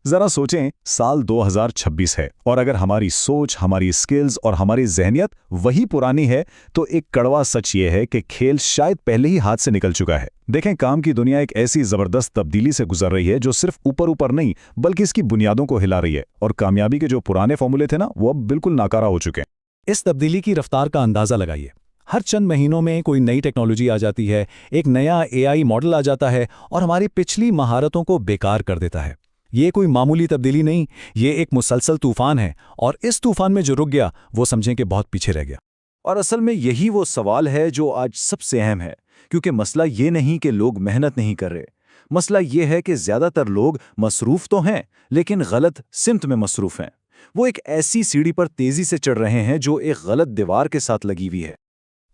जरा सोचें, साल 2026 है और अगर हमारी सोच, हमारी स्किल्स और हमारी ज़हनियत वही पुरानी है, तो एक कड़वा सच ये है कि खेल शायद पहले ही हाथ से निकल चुका है। देखें, काम की दुनिया एक ऐसी ज़बरदस्त तब्दीली से गुजर रही है जो सिर्फ ऊपर ऊपर नहीं बल्कि इसकी बुनियादों को हिला रही है, और कामयाबी के जो पुराने फॉर्मूले थे ना, वो अब बिल्कुल नाकारा हो चुके हैं। इस तब्दीली की रफ्तार का अंदाज़ा लगाइए। हर चंद महीनों में कोई नई टेक्नोलॉजी आ जाती है, एक नया एआई मॉडल आ जाता है और हमारी पिछली महारतों को बेकार कर देता है। ये कोई मामूली तब्दीली नहीं, ये एक मुसलसल तूफान है, और इस तूफान में जो रुक गया वो समझें कि बहुत पीछे रह गया। और असल में यही वो सवाल है जो आज सबसे अहम है, क्योंकि मसला ये नहीं कि लोग मेहनत नहीं कर रहे। मसला ये है कि ज़्यादातर लोग मसरूफ़ तो हैं, लेकिन गलत सिमत में मसरूफ़ हैं। वो एक ऐसी सीढ़ी पर तेज़ी से चढ़ रहे हैं जो एक गलत दीवार के साथ लगी हुई है।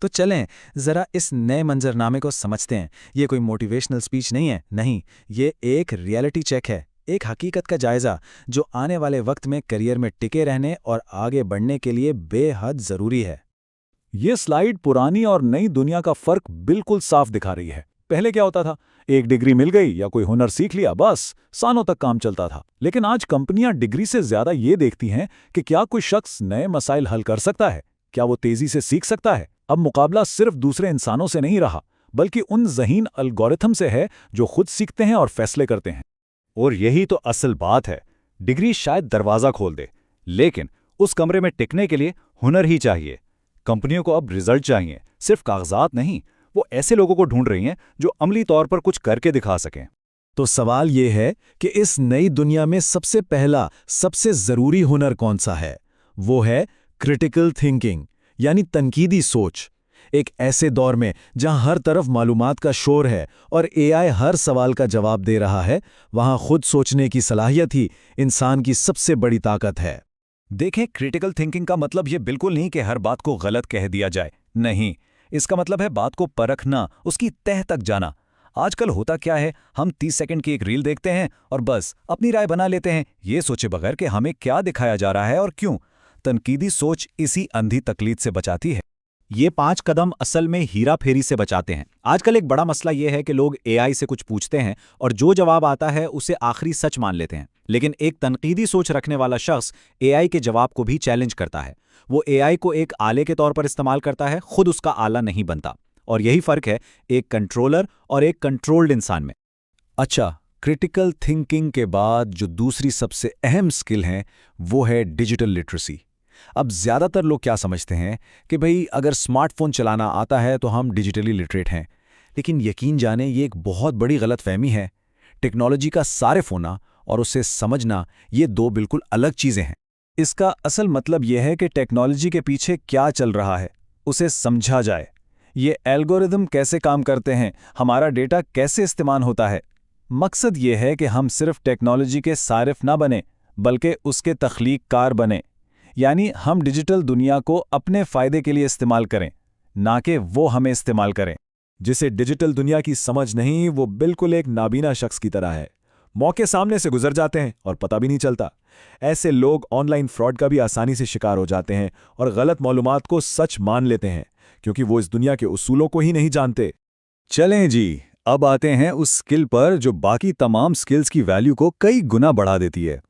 तो चलें ज़रा इस नए मंजरनामे को समझते हैं। ये कोई मोटिवेशनल स्पीच नहीं है, नहीं, ये एक रियलिटी चेक है, एक हकीकत का जायज़ा जो आने वाले वक्त में करियर में टिके रहने और आगे बढ़ने के लिए बेहद ज़रूरी है। ये स्लाइड पुरानी और नई दुनिया का फ़र्क बिल्कुल साफ दिखा रही है। पहले क्या होता था, एक डिग्री मिल गई या कोई हुनर सीख लिया, बस सालों तक काम चलता था। लेकिन आज कंपनियां डिग्री से ज़्यादा ये देखती हैं कि क्या कोई शख्स नए मसाइल हल कर सकता है, क्या वो तेज़ी से सीख सकता है। अब मुकाबला सिर्फ दूसरे इंसानों से नहीं रहा, बल्कि उन ज़हीन एल्गोरिथम से है जो खुद सीखते हैं और फैसले करते हैं। और यही तो असल बात है। डिग्री शायद दरवाज़ा खोल दे, लेकिन उस कमरे में टिकने के लिए हुनर ही चाहिए। कंपनियों को अब रिजल्ट चाहिए, सिर्फ कागजात नहीं। वो ऐसे लोगों को ढूंढ रही हैं जो अमली तौर पर कुछ करके दिखा सकें। तो सवाल ये है कि इस नई दुनिया में सबसे पहला, सबसे ज़रूरी हुनर कौन सा है? वो है क्रिटिकल थिंकिंग, यानी तनकीदी सोच। एक ऐसे दौर में जहां हर तरफ मालूमात का शोर है और एआई हर सवाल का जवाब दे रहा है, वहां खुद सोचने की सलाहियत ही इंसान की सबसे बड़ी ताकत है। देखें, क्रिटिकल थिंकिंग का मतलब ये बिल्कुल नहीं कि हर बात को गलत कह दिया जाए। नहीं, इसका मतलब है बात को परखना, उसकी तह तक जाना। आजकल होता क्या है, हम 30 सेकंड की एक रील देखते हैं और बस अपनी राय बना लेते हैं, ये सोचे बगैर कि हमें क्या दिखाया जा रहा है और क्यों। तनकीदी सोच इसी अंधी तकलीद से बचाती है। ये 5 कदम असल में हीरा फेरी से बचाते हैं। आजकल एक बड़ा मसला ये है कि लोग एआई से कुछ पूछते हैं और जो जवाब आता है उसे आखिरी सच मान लेते हैं। लेकिन एक तनकीदी सोच रखने वाला शख्स एआई के जवाब को भी चैलेंज करता है। वो एआई को एक आले के तौर पर इस्तेमाल करता है, खुद उसका आला नहीं बनता। और यही फर्क है एक कंट्रोलर और एक कंट्रोल्ड इंसान में। अच्छा, क्रिटिकल थिंकिंग के बाद जो दूसरी सबसे अहम स्किल है वो है डिजिटल लिटरेसी। अब ज़्यादातर लोग क्या समझते हैं कि भाई अगर स्मार्टफोन चलाना आता है तो हम डिजिटली लिटरेट हैं, लेकिन यकीन जाने ये एक बहुत बड़ी गलतफहमी है। टेक्नोलॉजी का सारिफ होना और उसे समझना, ये दो बिल्कुल अलग चीज़ें हैं। इसका असल मतलब यह है कि टेक्नोलॉजी के पीछे क्या चल रहा है, उसे समझा जाए। ये एल्गोरिदम कैसे काम करते हैं, हमारा डेटा कैसे इस्तेमाल होता है। मकसद ये है कि हम सिर्फ टेक्नोलॉजी के सारिफ ना बने, बल्कि उसके तख्लीक़कार बने। यानी हम डिजिटल दुनिया को अपने फ़ायदे के लिए इस्तेमाल करें, ना कि वो हमें इस्तेमाल करें। जिसे डिजिटल दुनिया की समझ नहीं, वो बिल्कुल एक नाबीना शख्स की तरह है। मौके सामने से गुजर जाते हैं और पता भी नहीं चलता। ऐसे लोग ऑनलाइन फ्रॉड का भी आसानी से शिकार हो जाते हैं और गलत मालूमात को सच मान लेते हैं, क्योंकि वो इस दुनिया के उसूलों को ही नहीं जानते। चलें जी, अब आते हैं उस स्किल पर जो बाकी तमाम स्किल्स की वैल्यू को कई गुना बढ़ा देती है,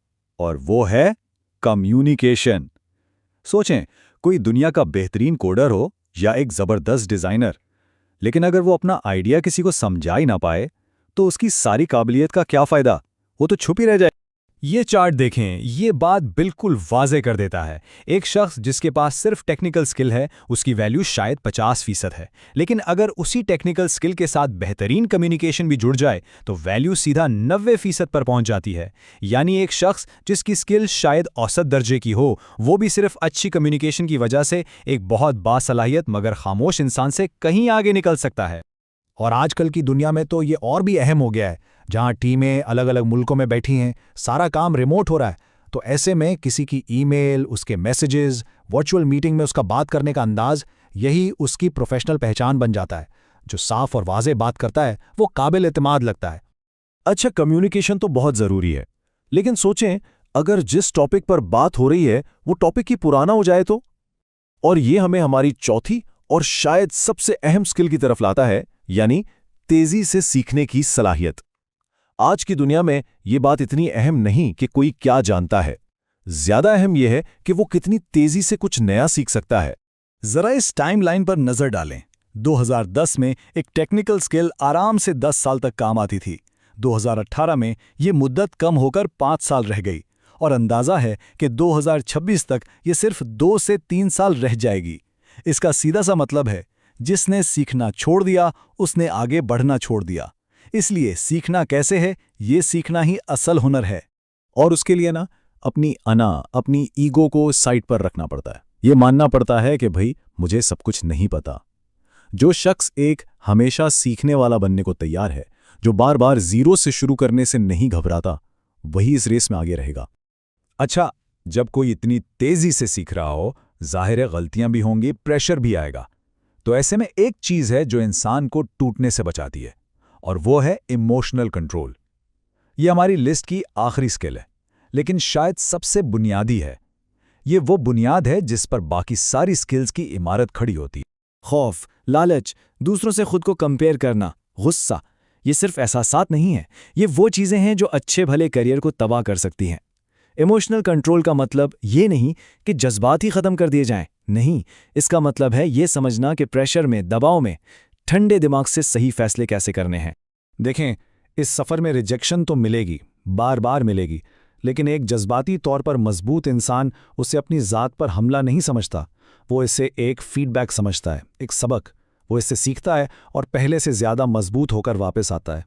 और वो है कम्युनिकेशन। सोचें, कोई दुनिया का बेहतरीन कोडर हो या एक ज़बरदस्त डिज़ाइनर, लेकिन अगर वो अपना आइडिया किसी को समझा ही ना पाए, तो उसकी सारी काबिलियत का क्या फ़ायदा? वो तो छुप ही रह जाए। ये चार्ट देखें, ये बात बिल्कुल वाज़े कर देता है। एक शख्स जिसके पास सिर्फ टेक्निकल स्किल है, उसकी वैल्यू शायद 50% है, लेकिन अगर उसी टेक्निकल स्किल के साथ बेहतरीन कम्युनिकेशन भी जुड़ जाए तो वैल्यू सीधा 90% पर पहुंच जाती है। यानी एक शख्स जिसकी स्किल शायद औसत दर्जे की हो, वो भी सिर्फ अच्छी कम्युनिकेशन की वजह से एक बहुत बासलाहियत मगर खामोश इंसान से कहीं आगे निकल सकता है। और आजकल की दुनिया में तो ये और भी अहम हो गया है, जहां टीमें अलग अलग मुल्कों में बैठी हैं, सारा काम रिमोट हो रहा है। तो ऐसे में किसी की ईमेल, उसके मैसेजेस, वर्चुअल मीटिंग में उसका बात करने का अंदाज, यही उसकी प्रोफेशनल पहचान बन जाता है। जो साफ और वाज़ेह बात करता है वो काबिल एतमाद लगता है। अच्छा, कम्युनिकेशन तो बहुत ज़रूरी है, लेकिन सोचें अगर जिस टॉपिक पर बात हो रही है वो टॉपिक ही पुराना हो जाए तो? और ये हमें हमारी चौथी और शायद सबसे अहम स्किल की तरफ लाता है, यानी तेजी से सीखने की सलाहियत। आज की दुनिया में ये बात इतनी अहम नहीं कि कोई क्या जानता है, ज्यादा अहम यह है कि वो कितनी तेजी से कुछ नया सीख सकता है। जरा इस टाइमलाइन पर नजर डालें। 2010 में एक टेक्निकल स्किल आराम से 10 साल तक काम आती थी। 2018 में ये मुद्दत कम होकर 5 साल रह गई और अंदाजा है कि 2026 तक ये सिर्फ 2 से 3 साल रह जाएगी। इसका सीधा सा मतलब है, जिसने सीखना छोड़ दिया उसने आगे बढ़ना छोड़ दिया। इसलिए सीखना कैसे है, ये सीखना ही असल हुनर है। और उसके लिए ना अपनी ईगो को साइड पर रखना पड़ता है। ये मानना पड़ता है कि भाई मुझे सब कुछ नहीं पता। जो शख्स एक हमेशा सीखने वाला बनने को तैयार है, जो बार बार जीरो से शुरू करने से नहीं घबराता, वही इस रेस में आगे रहेगा। अच्छा, जब कोई इतनी तेजी से सीख रहा हो, जाहिर है गलतियां भी होंगी, प्रेशर भी आएगा। तो ऐसे में एक चीज है जो इंसान को टूटने से बचाती है, और वो है इमोशनल कंट्रोल। ये हमारी लिस्ट की आखिरी स्किल है, लेकिन शायद सबसे बुनियादी है। ये वो बुनियाद है जिस पर बाकी सारी स्किल्स की इमारत खड़ी होती है। खौफ, लालच, दूसरों से खुद को कंपेयर करना, गुस्सा, ये सिर्फ एहसासात नहीं है, ये वो चीज़ें हैं जो अच्छे भले करियर को तबाह कर सकती हैं। इमोशनल कंट्रोल का मतलब ये नहीं कि जज्बात ही ख़त्म कर दिए जाएं, नहीं, इसका मतलब है ये समझना कि प्रेशर में, दबाव में ठंडे दिमाग से सही फैसले कैसे करने हैं। देखें, इस सफ़र में रिजेक्शन तो मिलेगी, बार बार मिलेगी, लेकिन एक जज्बाती तौर पर मजबूत इंसान उसे अपनी ज़ात पर हमला नहीं समझता। वो इसे एक फीडबैक समझता है, एक सबक। वो इससे सीखता है और पहले से ज़्यादा मजबूत होकर वापस आता है।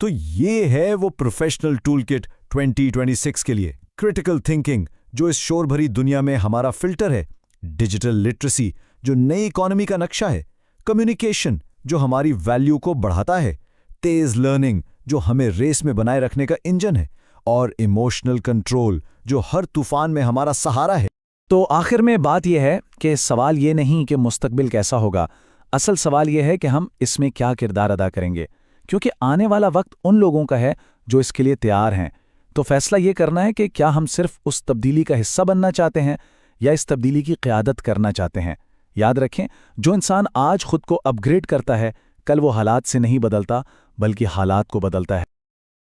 तो ये है वो प्रोफेशनल टूलकिट 2026 के लिए। क्रिटिकल थिंकिंग, जो इस शोर भरी दुनिया में हमारा फिल्टर है। डिजिटल लिटरेसी, जो नई इकोनॉमी का नक्शा है। कम्युनिकेशन, जो हमारी वैल्यू को बढ़ाता है। तेज लर्निंग, जो हमें रेस में बनाए रखने का इंजन है। और इमोशनल कंट्रोल, जो हर तूफान में हमारा सहारा है। तो आखिर में बात यह है कि सवाल ये नहीं कि मुस्तकबिल कैसा होगा, असल सवाल यह है कि हम इसमें क्या किरदार अदा करेंगे, क्योंकि आने वाला वक्त उन लोगों का है जो इसके लिए तैयार हैं। तो फैसला ये करना है कि क्या हम सिर्फ उस तब्दीली का हिस्सा बनना चाहते हैं या इस तब्दीली की क़यादत करना चाहते हैं। याद रखें, जो इंसान आज खुद को अपग्रेड करता है, कल वो हालात से नहीं बदलता, बल्कि हालात को बदलता है।